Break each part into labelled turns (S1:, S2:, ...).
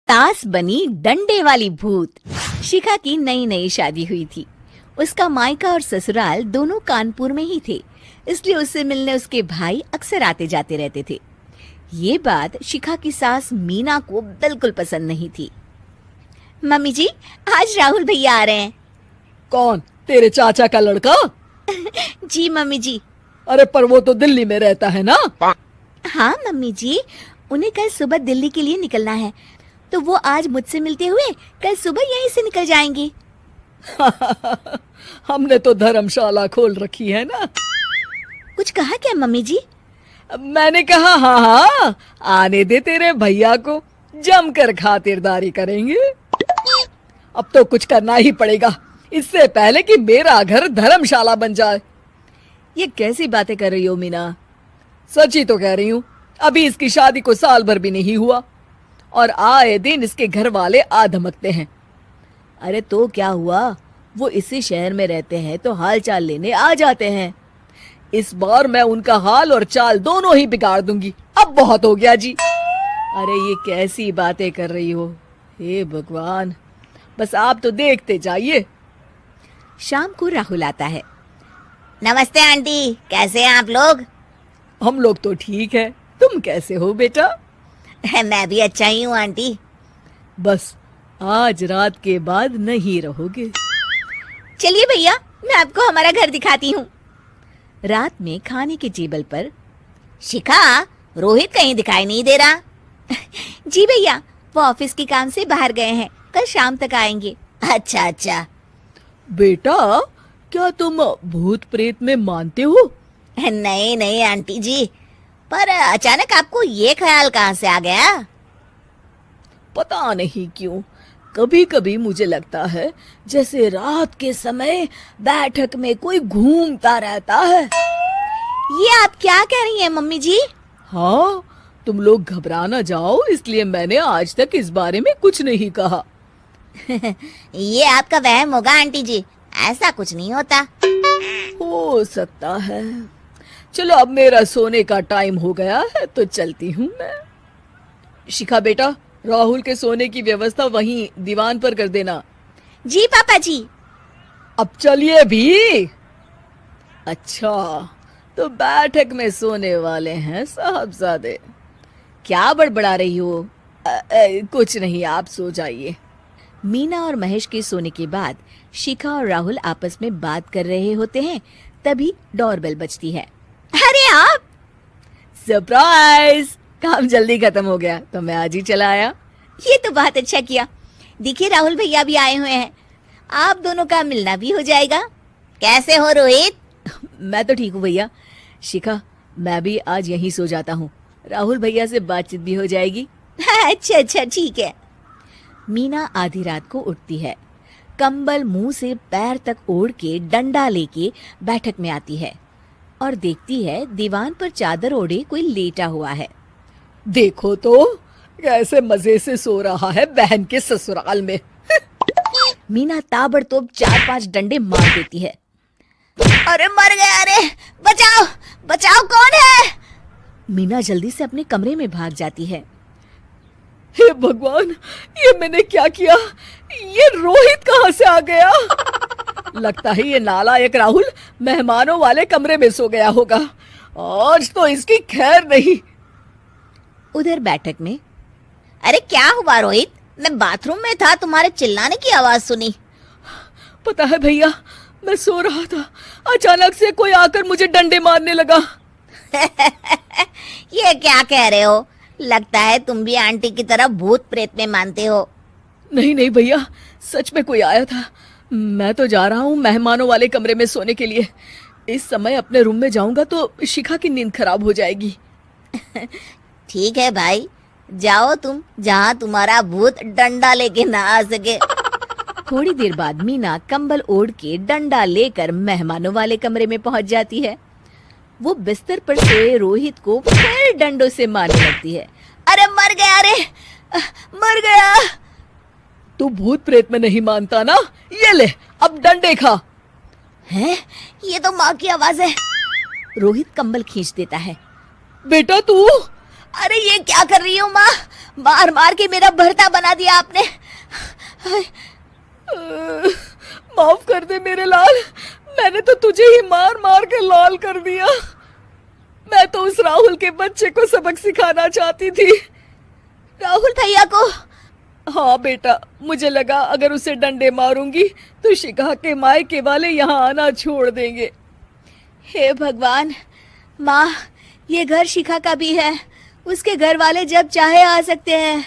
S1: तास बनी डंडे वाली भूत। शिखा की नई नई शादी हुई थी। उसका मायका और ससुराल दोनों कानपुर में ही थे, इसलिए उससे मिलने उसके भाई अक्सर आते जाते रहते थे। ये बात शिखा की सास मीना को बिल्कुल पसंद नहीं थी। मम्मी जी, आज राहुल भैया आ रहे हैं।
S2: कौन? तेरे चाचा का लड़का?
S1: जी मम्मी जी।
S2: अरे पर वो तो दिल्ली में रहता है ना?
S1: हाँ मम्मी जी, उन्हें कल सुबह दिल्ली के लिए निकलना है, तो वो आज मुझसे मिलते हुए कल सुबह यहीं से निकल जाएंगे।
S2: हमने तो धर्मशाला खोल रखी है ना।
S1: कुछ कहा क्या मम्मी जी?
S2: मैंने कहा हाँ हाँ, आने दे तेरे भैया को, जमकर खातिरदारी करेंगे। अब तो कुछ करना ही पड़ेगा, इससे पहले कि मेरा घर धर्मशाला बन जाए। ये कैसी बातें कर रही हो मीना? सच ही तो कह रही हूँ। अभी इसकी शादी को साल भर भी नहीं हुआ और आए दिन इसके घर वाले आ धमकते हैं। अरे तो क्या हुआ, वो इसी शहर में रहते हैं तो हाल चाल लेने आ जाते हैं। इस बार मैं उनका हाल और चाल दोनों ही बिगाड़ दूंगी। अब बहुत हो गया जी। अरे ये कैसी बातें कर रही हो, हे भगवान, बस आप तो देखते जाइए।
S1: शाम को राहुल आता है। नमस्ते आंटी, कैसे हैं आप लोग?
S2: हम लोग तो ठीक है, तुम कैसे हो बेटा?
S1: मैं भी अच्छा ही हूँ आंटी।
S2: बस आज रात के बाद नहीं रहोगे।
S1: चलिए भैया, मैं आपको हमारा घर दिखाती हूँ। रात में खाने के टेबल पर शिखा, रोहित कहीं दिखाई नहीं दे रहा। जी भैया, वो ऑफिस के काम से बाहर गए हैं, कल शाम तक आएंगे। अच्छा अच्छा।
S2: बेटा, क्या तुम भूत प्रेत में मानते हो?
S1: नहीं नहीं आंटी जी, पर अचानक आपको ये ख्याल कहाँ से आ गया?
S2: पता नहीं क्यों, कभी कभी मुझे लगता है जैसे रात के समय बैठक में कोई घूमता रहता है।
S1: ये आप क्या कह रही हैं मम्मी जी?
S2: हाँ, तुम लोग घबरा ना जाओ, इसलिए मैंने आज तक इस बारे में कुछ नहीं कहा।
S1: ये आपका वहम होगा आंटी जी, ऐसा कुछ नहीं होता।
S2: हो सकता है। चलो अब मेरा सोने का टाइम हो गया है तो चलती हूँ मैं। शिखा बेटा, राहुल के सोने की व्यवस्था वहीं दीवान पर कर देना।
S1: जी पापा जी।
S2: अब चलिए भी। अच्छा, तो बैठक में सोने वाले हैं साहबजादे। क्या बड़बड़ा रही हो? कुछ नहीं, आप सो जाइए। मीना और महेश के सोने के बाद शिखा और राहुल आपस में बात कर रहे होते हैं, तभी डोरबेल बजती है।
S1: अरे आप!
S2: सरप्राइज! काम जल्दी खत्म हो गया तो मैं आज ही चला आया।
S1: ये तो बहुत अच्छा किया। देखिए राहुल भैया भी आए हुए हैं, आप दोनों का मिलना भी हो जाएगा। कैसे हो रोहित?
S2: मैं तो ठीक हूँ भैया। शिखा, मैं भी आज यहीं सो जाता हूँ, राहुल भैया से बातचीत भी हो जाएगी।
S1: अच्छा अच्छा, ठीक है।
S2: मीना आधी रात को उठती है, कंबल मुंह से पैर तक ओढ़ के डंडा लेके बैठक में आती है और देखती है दीवान पर चादर ओढ़े कोई लेटा हुआ है। देखो तो कैसे मजे से सो रहा है बहन के ससुराल में। मीना ताबड़तोड़ 4-5 डंडे मार देती है।
S1: अरे मर गया! अरे बचाओ बचाओ, कौन है?
S2: मीना जल्दी से अपने कमरे में भाग जाती है। हे भगवान, ये मैंने क्या किया? ये रोहित कहाँ से आ गया? लगता है ये नालायक राहुल मेहमानों वाले कमरे में सो गया होगा। आज तो इसकी खैर नहीं। उधर बैठक में,
S1: अरे क्या हुआ रोहित? मैं बाथरूम में था, तुम्हारे चिल्लाने की आवाज सुनी।
S2: पता है भैया, मैं सो रहा था, अचानक से कोई आकर मुझे डंडे मारने लगा।
S1: ये क्या कह रहे हो? लगता है तुम भी आंटी की तरह भूत प्रेत में मानते हो।
S2: नहीं नहीं भैया, सच में कोई आया था। मैं तो जा रहा हूँ मेहमानों वाले कमरे में सोने के लिए। इस समय अपने रूम में जाऊंगा तो शिखा की नींद खराब हो जाएगी।
S1: ठीक है भाई, जाओ तुम, जहाँ तुम्हारा भूत डंडा लेके ना आ सके।
S2: थोड़ी देर बाद मीना कंबल ओढ़ के डंडा लेकर मेहमानों वाले कमरे में पहुंच जाती है। वो बिस्तर पर से रोहित को फिर डंडों से मारने लगती है।
S1: अरे मर गया! अरे मर गया!
S2: तू भूत प्रेत में नहीं मानता ना? ये ले, अब डंडे खा।
S1: हैं? ये तो माँ की आवाज है।
S2: रोहित कंबल खींच देता है। बेटा तू!
S1: अरे ये क्या कर रही हो माँ? मार मार के मेरा भरता बना दिया आपने।
S2: माफ कर दे मेरे लाल, मैंने तो तुझे ही मार मार के लाल कर दिया। मैं तो उस राहुल के बच्चे को सबक सिखाना चाहती थी।
S1: राहुल भैया को?
S2: हाँ बेटा, मुझे लगा अगर उसे डंडे मारूंगी तो शिखा के मायके वाले यहाँ आना छोड़ देंगे।
S1: हे भगवान, माँ ये घर शिखा का भी है, उसके घर वाले जब चाहे आ सकते हैं।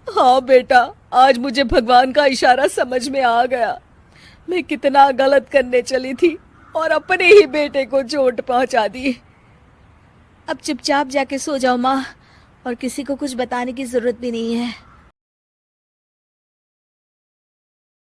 S2: हाँ बेटा, आज मुझे भगवान का इशारा समझ में आ गया। मैं कितना गलत करने चली थी और अपने ही बेटे को चोट पहुंचा दी।
S1: अब चुपचाप जाके सो जाओ माँ, और किसी को कुछ बताने की जरूरत भी नहीं है।